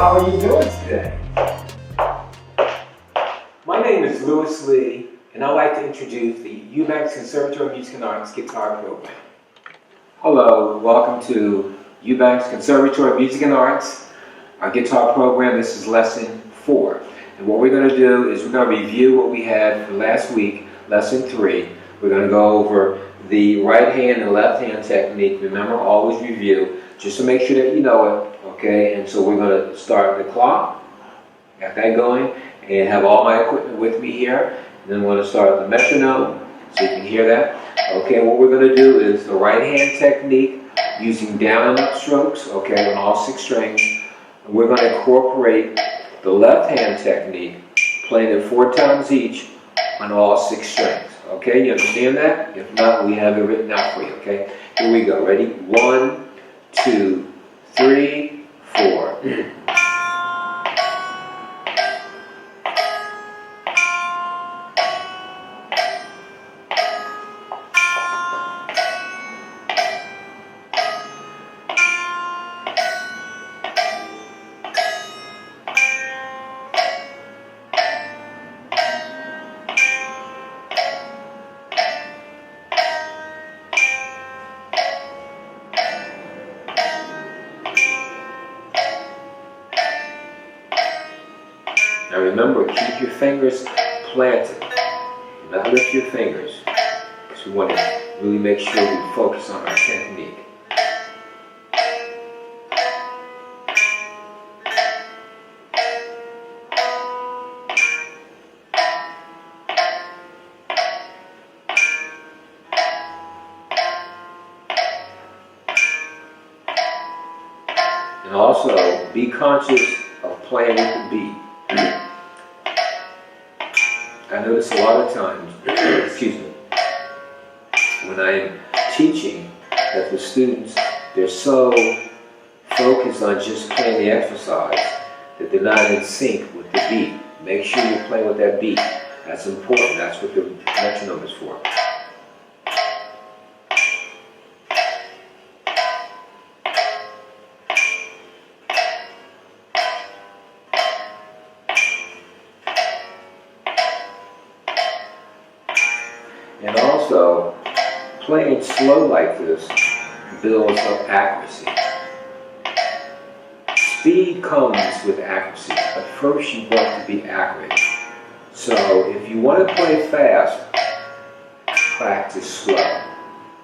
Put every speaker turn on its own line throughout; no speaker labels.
how are you doing today? My name is Louis Lee, and I'd like to introduce the Eubanks Conservatory of Music and Arts guitar program. Hello, welcome to Eubanks Conservatory of Music and Arts, our guitar program. This is lesson 4. And what we're going to do is we're going to review what we had for last week, lesson 3. We're going to go over the right hand and left hand technique. Remember, always review, just to make sure that you know it, okay? And so we're going to start the clock, got that going, and have all my equipment with me here. And then we're going to start the metronome, so you can hear that. Okay, what we're going to do is the right hand technique using down and up strokes, okay, on all 6 strings. And we're going to incorporate the left hand technique, playing it 4 times each on all 6 strings. Okay, you understand that? If not, we have it written out for you, okay? Here we go. Ready? 1, 2, 3, 4. Now remember, keep your fingers planted. Do not lift your fingers, because we want to really make sure we focus on our technique. And also, be conscious of playing with the beat. I notice a lot of times, excuse me, when I'm teaching, that the students, they're so focused on just playing the exercise that they're not in sync with the beat. Make sure you're playing with that beat. That's important. That's what the metronome is for. And also, playing slow like this builds up accuracy. Speed comes with accuracy, but first you want to be accurate. So if you want to play fast, practice slow,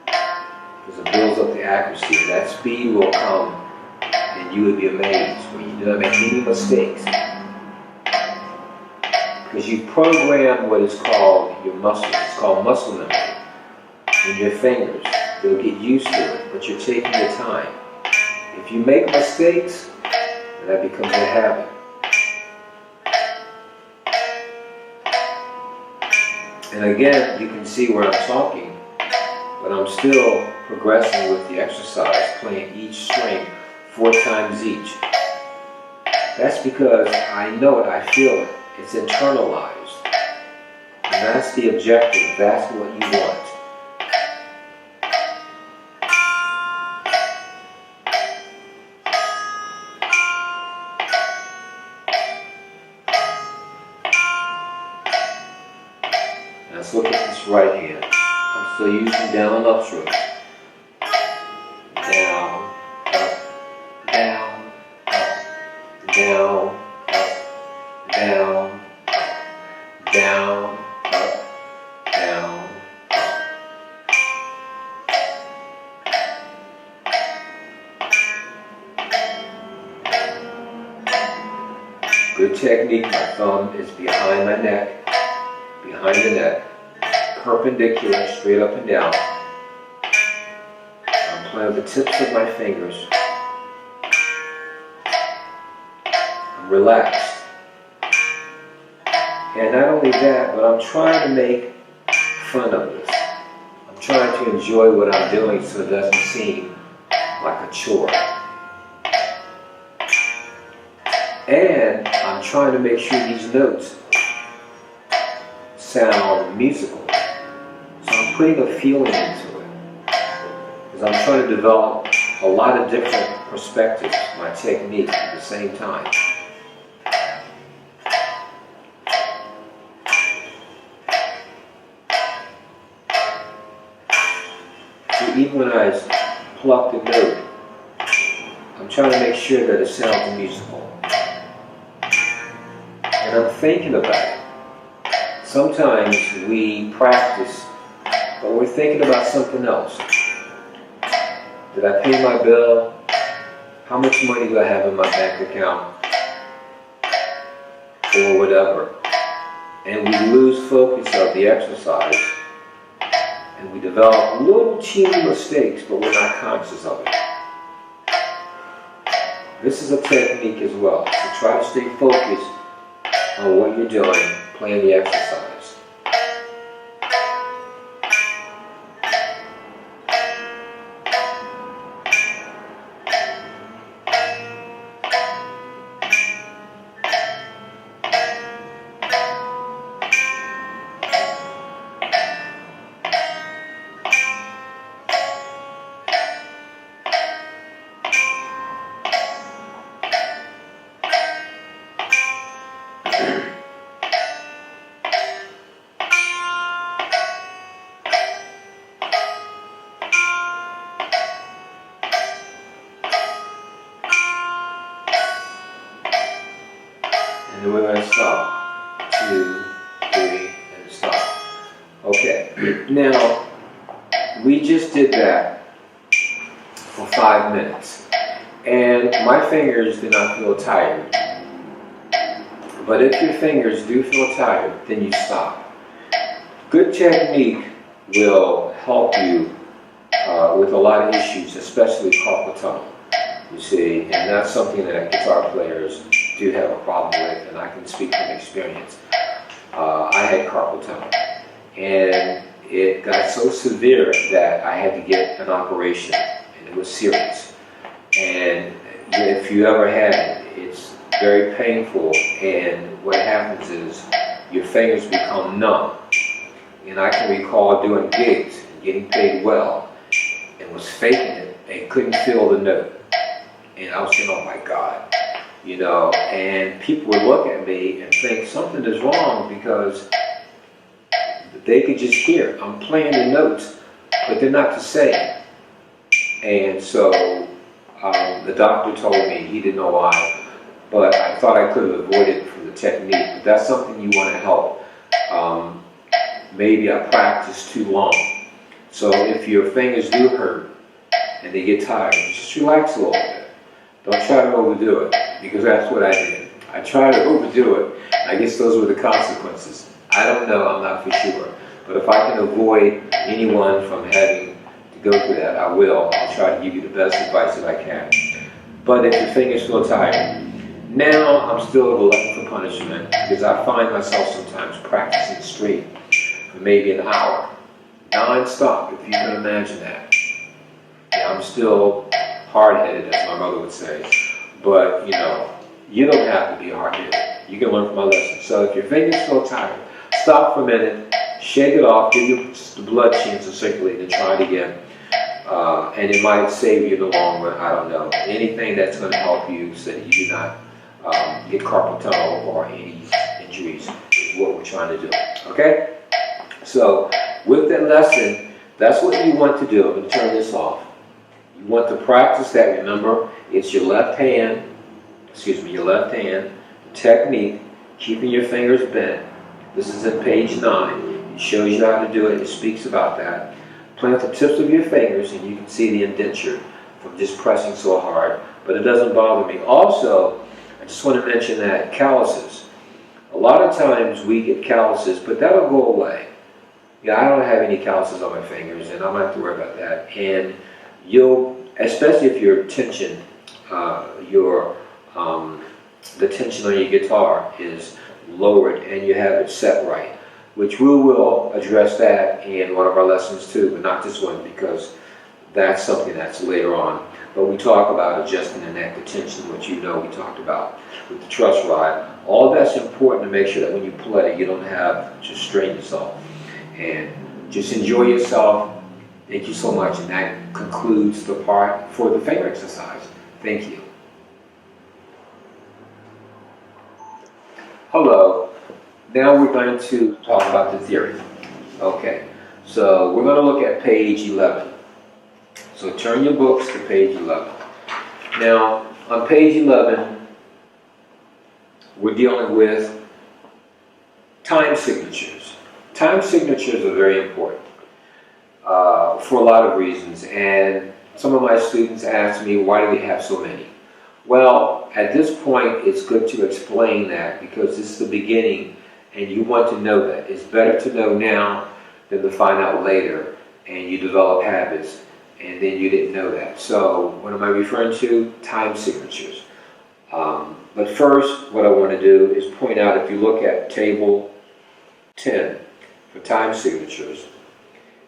because it builds up the accuracy. And that speed will come, and you would be amazed when you don't make any mistakes. Because you program what is called your muscles. It's called muscle memory in your fingers. They'll get used to it, but you're taking your time. If you make mistakes, that becomes a habit. And again, you can see where I'm talking, but I'm still progressing with the exercise, playing each string 4 times each. That's because I know it, I feel it. It's internalized. And that's the objective. That's what you want. Now let's look at this right hand. I'm still using down and up strokes. Down, up, down, up, down, down, down, up, down, up. Good technique. My thumb is behind my neck, behind the neck, perpendicular, straight up and down. I'm playing with the tips of my fingers. I'm relaxed. And not only that, but I'm trying to make fun of this. I'm trying to enjoy what I'm doing so it doesn't seem like a chore. And I'm trying to make sure these notes sound musical. So I'm putting a feeling into it. Because I'm trying to develop a lot of different perspectives, my technique at the same time. So even when I pluck the note, I'm trying to make sure that it sounds musical. And I'm thinking about it. Sometimes we practice, but we're thinking about something else. Did I pay my bill? How much money do I have in my bank account? Or whatever. And we lose focus of the exercise, and we develop little teeny mistakes, but we're not conscious of it. This is a technique as well. So try to stay focused on what you're doing, playing the exercise. And then we're going to stop. 2, 3, and stop. Okay, now we just did that for 5 minutes. And my fingers do not feel tired. But if your fingers do feel tired, then you stop. Good technique will help you with a lot of issues, especially carpal tunnel. You see, and that's something that guitar players do have a problem with, and I can speak from experience. I had carpal tunnel, and it got so severe that I had to get an operation, and it was serious. And if you ever had it, it's very painful, and what happens is your fingers become numb. And I can recall doing gigs and getting paid well, and was faking it and couldn't feel the note. And I was saying, oh my God, you know, and people would look at me and think something is wrong because they could just hear I'm playing the notes, but they're not the same. And so the doctor told me he didn't know why, but I thought I could have avoided it from the technique. But that's something you want to help. Maybe I practiced too long. So if your fingers do hurt and they get tired, just relax a little bit. Don't try to overdo it, because that's what I did. I tried to overdo it. I guess those were the consequences. I don't know, I'm not for sure. But if I can avoid anyone from having to go through that, I will. I'll try to give you the best advice that I can. But if your fingers feel tired, now I'm still glutton for punishment, because I find myself sometimes practicing straight for maybe an hour, non-stop, if you can imagine that. Yeah, I'm still hard-headed, as my mother would say, but you know, you don't have to be hard-headed. You can learn from my lessons. So if your fingers feel tired, stop for a minute, shake it off, give the blood chance to circulate, and try it again. And it might save you in the long run. I don't know. Anything that's going to help you so that you do not get carpal tunnel or any injuries is what we're trying to do. Okay? So with that lesson, that's what you want to do. I'm going to turn this off. You want to practice that. Remember, it's your left hand technique, keeping your fingers bent. This is at page 9. It shows you how to do it. It speaks about that. Plant the tips of your fingers, and you can see the indenture from just pressing so hard, but it doesn't bother me. Also, I just want to mention that calluses. A lot of times we get calluses, but that'll go away. Yeah, I don't have any calluses on my fingers, and I don't have to worry about that. And you'll, especially if your tension, the tension on your guitar is lowered and you have it set right, which we will address that in one of our lessons too, but not this one, because that's something that's later on. But we talk about adjusting the neck, the tension, which you know we talked about with the truss rod. All that's important to make sure that when you play, you don't have to strain yourself. And just enjoy yourself. Thank you so much, and that concludes the part for the finger exercise. Thank you. Hello. Now we're going to talk about the theory. Okay, so we're going to look at page 11. So turn your books to page 11. Now, on page 11, we're dealing with time signatures. Time signatures are very important for a lot of reasons, and some of my students ask me, why do we have so many? Well, at this point, it's good to explain that because this is the beginning and you want to know that. It's better to know now than to find out later and you develop habits and then you didn't know that. So what am I referring to? Time signatures. But first, what I want to do is point out, if you look at table 10 for time signatures,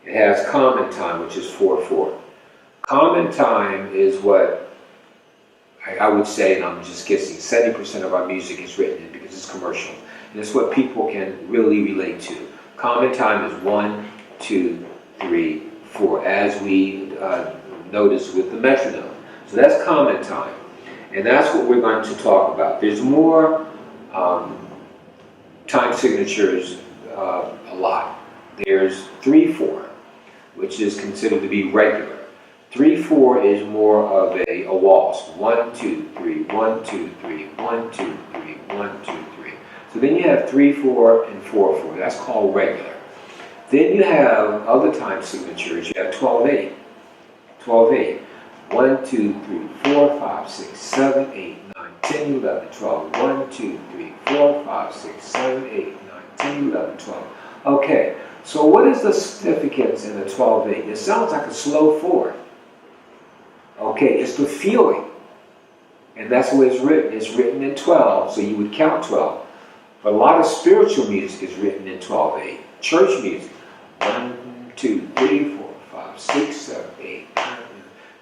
it has common time, which is 4/4. Common time is what I would say, and I'm just guessing, 70% of our music is written in because it's commercial. And it's what people can really relate to. Common time is 1, 2, 3, 4, as we notice with the metronome. So that's common time. And that's what we're going to talk about. There's more time signatures, a lot. There's 3/4, which is considered to be regular. 3/4 is more of a waltz. 1, 2, 3, 1, 2, 3, 1, 2, 3, 1, 2, 3. So then you have 3/4 and 4/4. That's called regular. Then you have other time signatures. You have 12/8. 12/8. 1, 2, 3, 4, 5, 6, 7, 8, 9, 10, 11, 12. 1, 2, 3, 4, 5, 6, 7, 8, 9, 10, 11, 12. Okay, so what is the significance in the 12/8? It sounds like a slow 4. Okay, it's the feeling. And that's the way it's written. It's written in 12, so you would count 12. But a lot of spiritual music is written in 12/8. Church music. 1, 2, 3, 4, 5, 6, 7, 8, 9.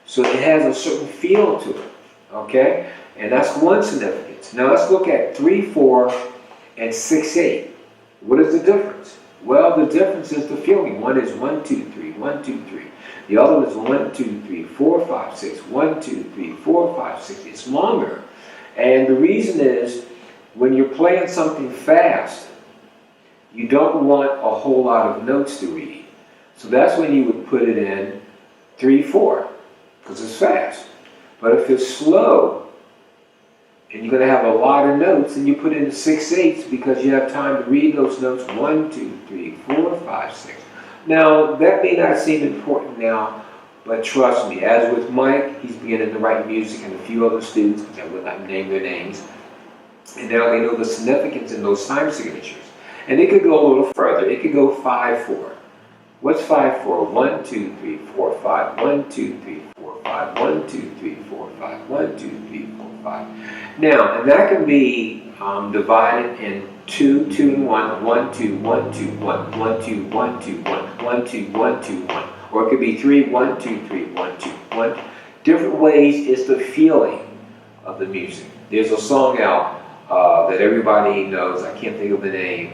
So it has a certain feel to it. Okay? And that's one significance. Now let's look at 3/4 and 6/8. What is the difference? Well, the difference is the feeling. One is 1, 2, 3, 1, 2, 3. The other one is 1, 2, 3, 4, 5, 6. 1, 2, 3, 4, 5, 6. It's longer. And the reason is, when you're playing something fast, you don't want a whole lot of notes to read. So that's when you would put it in 3/4, because it's fast. But if it's slow, and you're going to have a lot of notes, then you put in 6/8 because you have time to read those notes. 1, 2, 3, 4, 5, 6. Now, that may not seem important now, but trust me, as with Mike, he's beginning to write music, and a few other students, because I will not name their names, and now they know the significance in those time signatures. And it could go a little further. It could go 5/4. What's 5/4? 1, 2, 3, 4, 5. 1, 2, 3, 4, 5. 1, 2, 3, 4, 5. 1, 2, 3, 4, 5. Now, and that can be divided in 2, 2, and 1. 1, 2, 1, 2, 1. 1, 2, 1, 2, 1. 1, 2, 1, 2, 1. Or it could be 3, 1, 2, 3, 1, 2, 1. Different ways is the feeling of the music. There's a song out that everybody knows. I can't think of the name.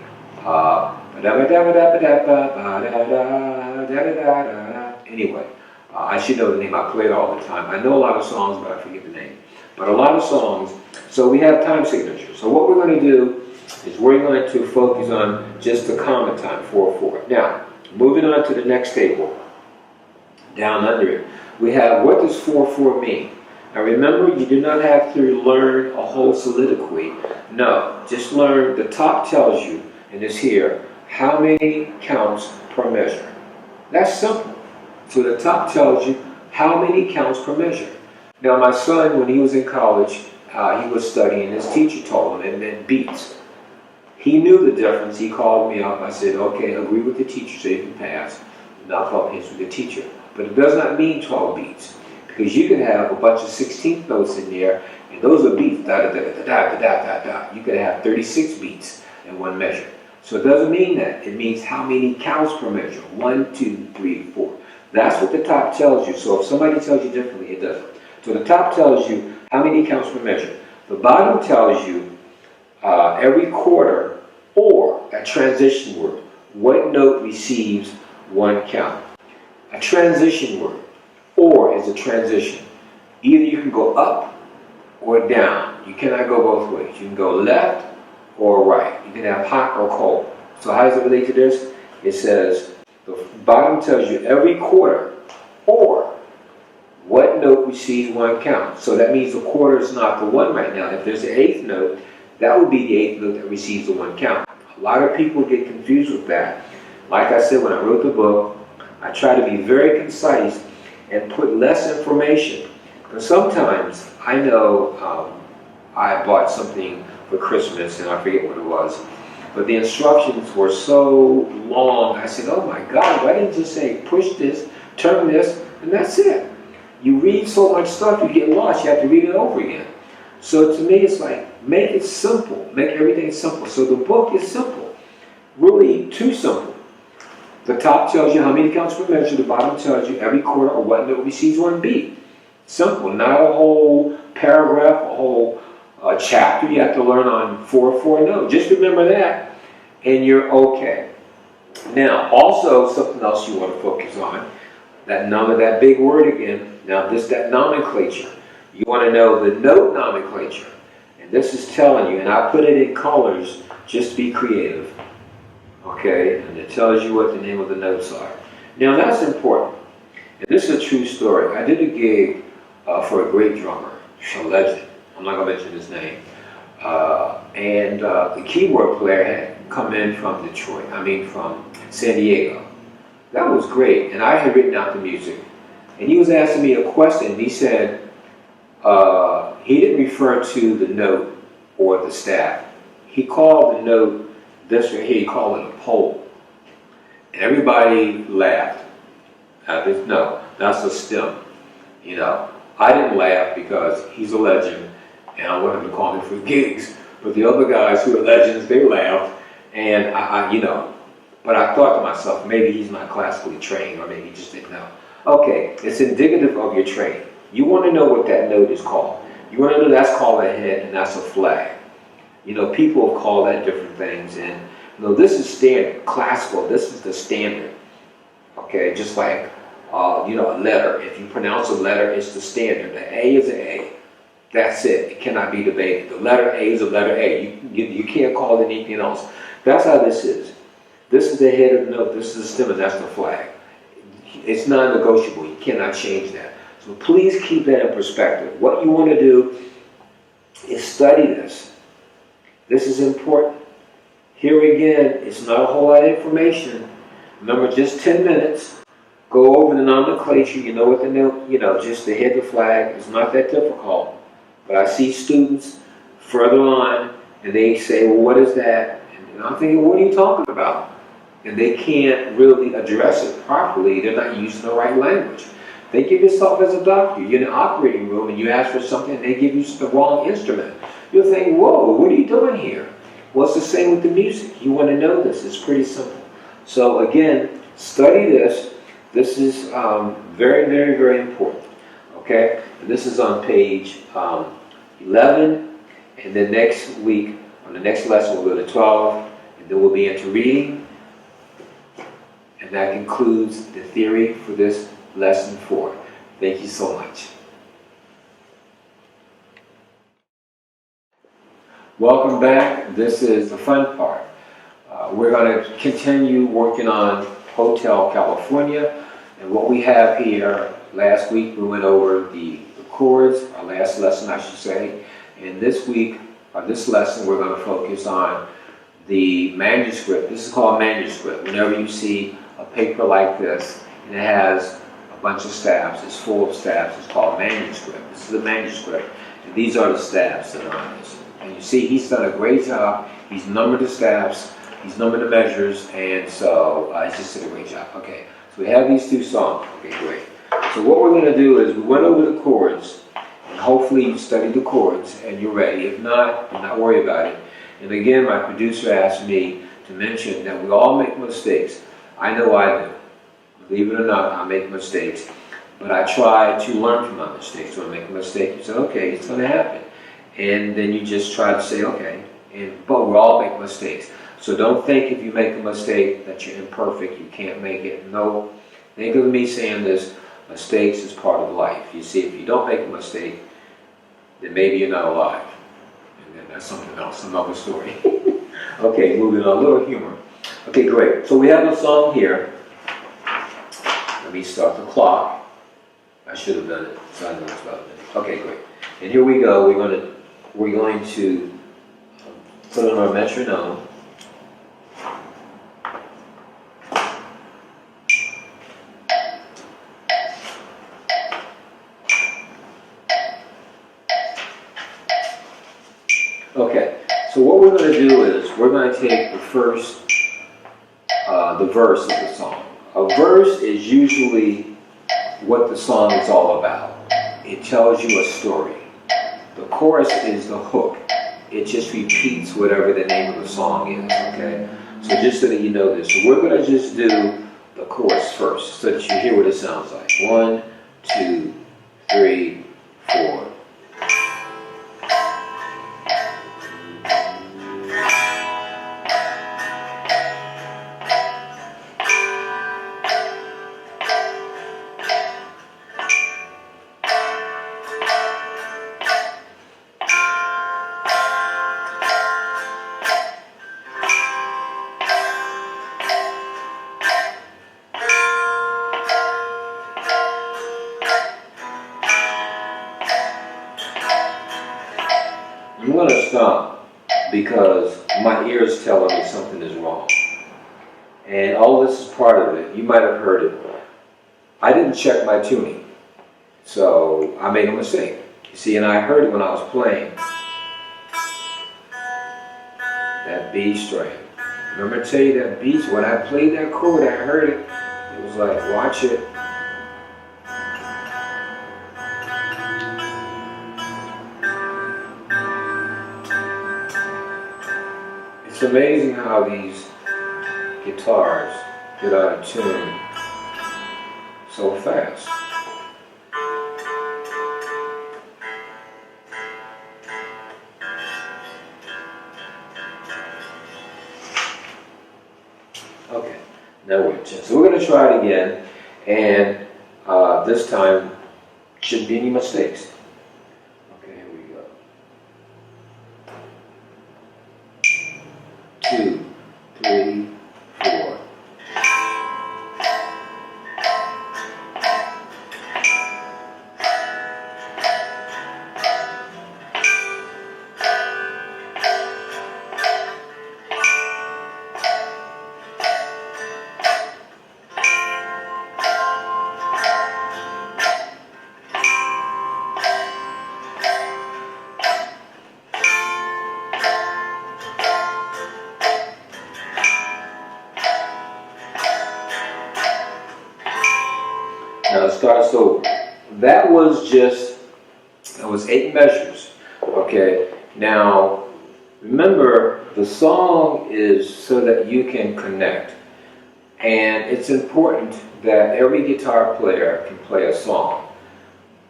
Anyway, I should know the name. I play it all the time. I know a lot of songs, but I forget the name. But a lot of songs. So we have time signatures. So what we're going to do is we're going to focus on just the common time, 4/4. Now, moving on to the next table, down under it, we have, what does 4/4 mean? Now remember, you do not have to learn a whole soliloquy. No, just learn, the top tells you, and it's here, how many counts per measure. That's simple. So the top tells you how many counts per measure. Now my son, when he was in college, he was studying, his teacher told him it meant beats. He knew the difference. He called me up. I said, okay, agree with the teacher so you can pass. And I'll call hands with the teacher. But it does not mean 12 beats. Because you can have a bunch of 16th notes in there, and those are beats, da da da da da da da da. You could have 36 beats in one measure. So it doesn't mean that. It means how many counts per measure. 1, 2, 3, 4. That's what the top tells you. So if somebody tells you differently, it doesn't. So the top tells you how many counts per measure. The bottom tells you every quarter or a transition word. What note receives one count? A transition word. Or is a transition. Either you can go up or down. You cannot go both ways. You can go left or right. You can have hot or cold. So how does it relate to this? It says, the bottom tells you every quarter or what note receives one count. So that means the quarter is not the one right now. If there's an eighth note, that would be the eighth note that receives the one count. A lot of people get confused with that. Like I said, when I wrote the book, I try to be very concise and put less information. But sometimes, I know I bought something for Christmas and I forget what it was, but the instructions were so long. I said, oh my God, why didn't you just say push this, turn this, and that's it? You read so much stuff, you get lost, you have to read it over again. So to me, it's like, make it simple, make everything simple. So the book is simple, really too simple. The top tells you how many counts per measure, the bottom tells you every quarter or what note receives one beat. Simple, not a whole paragraph, a whole chapter you have to learn on 4/4. No, just remember that and you're okay. Now, also something else you want to focus on, that big word again. Now, that nomenclature. You want to know the note nomenclature. And this is telling you, and I put it in colors just to be creative. Okay, and it tells you what the name of the notes are. Now, that's important. And this is a true story. I did a gig for a great drummer, a legend. I'm not going to mention his name. And the keyboard player had come in from from San Diego. That was great. And I had written out the music. And he was asking me a question. He said, he didn't refer to the note or the staff. He called the note, this right here, he called it a pole. And everybody laughed. No, that's a stem. You know, I didn't laugh because he's a legend and I want him to call me for gigs. But the other guys who are legends, they laughed. And but I thought to myself, maybe he's not classically trained or maybe he just didn't know. Okay, it's indicative of your training. You want to know what that note is called. You want to know that's called a head and that's a flag. You know, people have called that different things. And this is standard, classical. This is the standard. Okay, just like a letter. If you pronounce a letter, it's the standard. The A is an A. That's it. It cannot be debated. The letter A is a letter A. You can't call it anything else. That's how this is. This is the head of the note. This is the stem, and that's the flag. It's non-negotiable. You cannot change that. So please keep that in perspective. What you want to do is study this. This is important. Here again, it's not a whole lot of information. Remember, just 10 minutes. Go over the nomenclature. You know what the note, just the head, the flag. It's not that difficult. But I see students further on, and they say, well, what is that? And I'm thinking, what are you talking about? And they can't really address it properly. They're not using the right language. Think of yourself as a doctor. You're in an operating room and you ask for something and they give you the wrong instrument. You'll think, whoa, what are you doing here? Well, it's the same with the music. You want to know this. It's pretty simple. So again, study this. This is very, very, very important. Okay? And this is on page 11. And then next week, on the next lesson, we'll go to 12. And then we'll be into reading. And that concludes the theory for this lesson 4. Thank you so much. Welcome back. This is the fun part. We're going to continue working on Hotel California. And what we have here, last week we went over the chords, our last lesson I should say. And this week, or this lesson, we're going to focus on the manuscript. This is called manuscript. Whenever you see a paper like this, and it has a bunch of stabs, it's full of stabs, it's called manuscript. This is a manuscript. And these are the stabs that are on this. And you see, he's done a great job. He's numbered the stabs, he's numbered the measures, and so he's just did a great job. Okay, so we have these 2 songs. Okay, great. So what we're going to do is we went over the chords, and hopefully you studied the chords and you're ready. If not, do not worry about it. And again, my producer asked me to mention that we all make mistakes. I know I do. Believe it or not, I make mistakes. But I try to learn from my mistakes. When I make a mistake, you say, okay, it's going to happen. And then you just try to say, okay. But we all make mistakes. So don't think if you make a mistake that you're imperfect, you can't make it. No. Think of me saying this, mistakes is part of life. You see, if you don't make a mistake, then maybe you're not alive. And then that's something else, another story. Okay, moving on, a little humor. Okay, great. So we have a song here. Let me start the clock. I should have done it. So I know it's about a minute. Okay, great. And here we go. We're going to put on our metronome. Okay, so what we're going to do is we're going to take the first, the verse of the song. A verse is usually what the song is all about. It tells you a story. The chorus is the hook. It just repeats whatever the name of the song is, okay? So just so that you know this. So we're going to just do the chorus first so that you hear what it sounds like. 1, 2, 3, 4. I'm going to stop because my ear is telling me something is wrong. And all this is part of it. You might have heard it. I didn't check my tuning. So I made a mistake. You see, and I heard it when I was playing. That B string. Remember I tell you that B, when I played that chord, I heard it. It was like, watch it. It's amazing how these guitars get out of tune so fast. Okay, now we're tuned. So we're going to try it again, and this time shouldn't be any mistakes. Okay, here we go. 2, 3, 4. Now it starts over. That was 8 measures. Okay, now remember the song is so that you can connect. And it's important that every guitar player can play a song.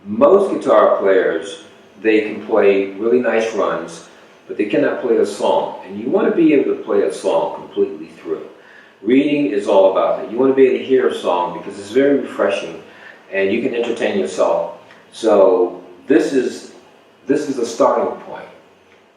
Most guitar players, they can play really nice runs, but they cannot play a song. And you want to be able to play a song completely through. Reading is all about that. You want to be able to hear a song because it's very refreshing and you can entertain yourself. So this is the starting point.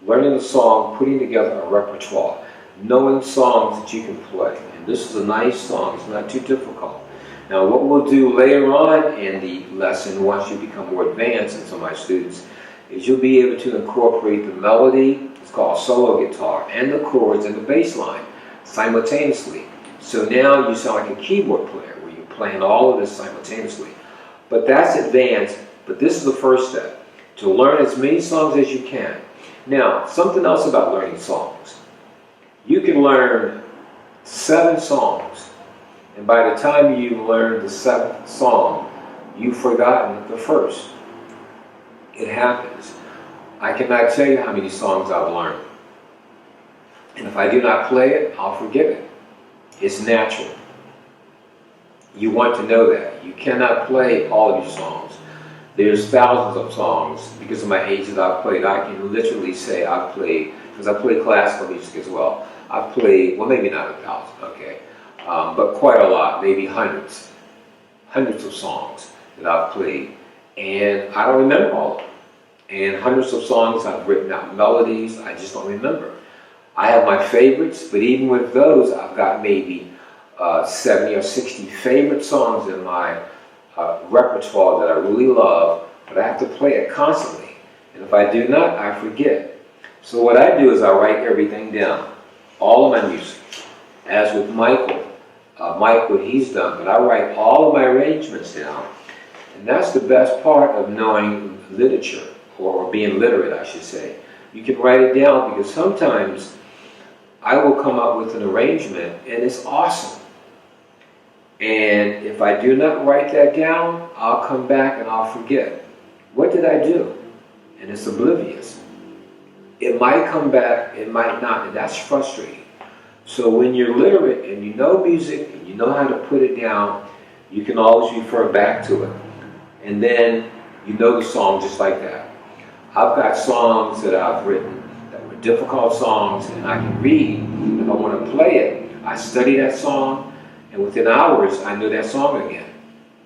Learning a song, putting together a repertoire, knowing songs that you can play. And this is a nice song, it's not too difficult. Now what we'll do later on in the lesson, once you become more advanced, and some of my students, is you'll be able to incorporate the melody, it's called solo guitar, and the chords and the bass line simultaneously. So now you sound like a keyboard player where you're playing all of this simultaneously. But that's advanced, but this is the first step, to learn as many songs as you can. Now, something else about learning songs. You can learn 7 songs, and by the time you learn the 7th song, you've forgotten the first. It happens. I cannot tell you how many songs I've learned. And if I do not play it, I'll forget it. It's natural. You want to know that. You cannot play all of your songs. There's thousands of songs. Because of my age that I've played, I can literally say I've played, because I play classical music as well. I've played, well, maybe not 1,000, okay, but quite a lot, maybe hundreds of songs that I've played. And I don't remember all of them. And hundreds of songs, I've written out melodies, I just don't remember. I have my favorites, but even with those, I've got maybe 70 or 60 favorite songs in my repertoire that I really love, but I have to play it constantly. And if I do not, I forget. So what I do is I write everything down, all of my music. As with Michael, Mike, what he's done, but I write all of my arrangements down. And that's the best part of knowing literature, or being literate, I should say. You can write it down, because sometimes I will come up with an arrangement and it's awesome. And if I do not write that down, I'll come back and I'll forget. What did I do? And it's oblivious. It might come back, it might not, and that's frustrating. So when you're literate and you know music and you know how to put it down, you can always refer back to it. And then you know the song just like that. I've got songs that I've written that were difficult songs, and I can read. If I want to play it, I study that song, and within hours I know that song again,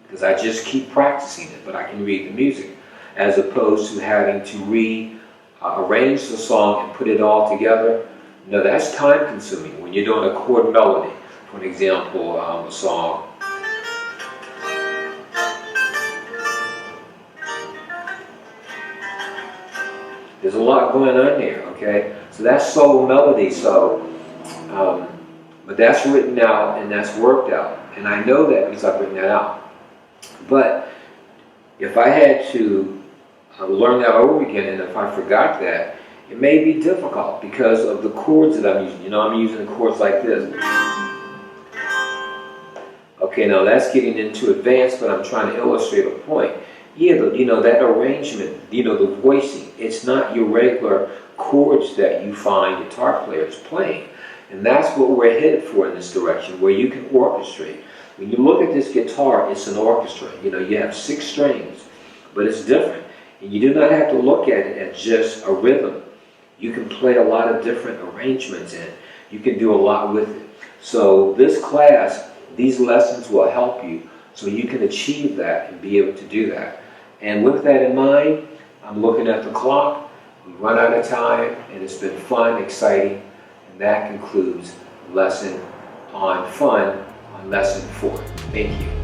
because I just keep practicing it, but I can read the music, as opposed to having to rearrange the song and put it all together. No, that's time consuming. When you're doing a chord melody, for an example, a song. There's a lot going on there, okay? So that's solo melody, but that's written out and that's worked out. And I know that because I've written that out. But if I had to learn that over again, and if I forgot that, it may be difficult because of the chords that I'm using. You know, I'm using chords like this. Okay, now that's getting into advanced, but I'm trying to illustrate a point. Yeah, you know, that arrangement, you know, the voicing, it's not your regular chords that you find guitar players playing. And that's what we're headed for in this direction, where you can orchestrate. When you look at this guitar, it's an orchestra. You know, you have 6 strings, but it's different. And you do not have to look at it as just a rhythm. You can play a lot of different arrangements in. You can do a lot with it. So this class, these lessons will help you so you can achieve that and be able to do that. And with that in mind, I'm looking at the clock. We run out of time, and it's been fun, exciting, and that concludes lesson on fun on lesson 4. Thank you.